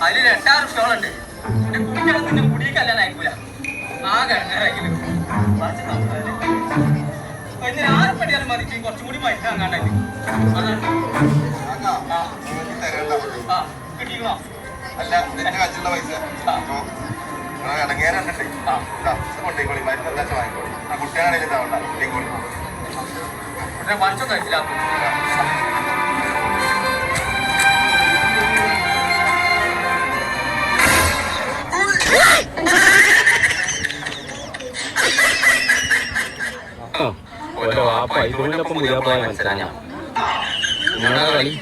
അതിൽ 8,000 റുപ്യോളുണ്ട്. എന്റെ കുട്ടികളെ മുടി കല്യാണം അയക്കൂല. ആകെ ഇടങ്ങേറായിരിക്കും. ആരെപ്പടിയാലും മതി, കുറച്ചും കൂടി മയക്കാൻ കാണാനായിട്ട്. കിട്ടിക്കണോ? അല്ല എന്റെ കച്ചുള്ള പൈസ ഇടങ്ങേറുണ്ട്. കൊണ്ടേക്കോളി മരുന്ന് എന്താ വാങ്ങിക്കോളി. ആ കുട്ടിയാണെങ്കിലും ഇതാവണ്ട കൊണ്ടേക്കോളി. കുട്ടിയെ മനസ്സൊന്നും മനസ്സിലാക്കും. ഓരോ ആ പൈതോളിനൊപ്പം പുതിയ പോയ മനസ്സിലാ ഞാൻ. നിങ്ങളുടെ കളി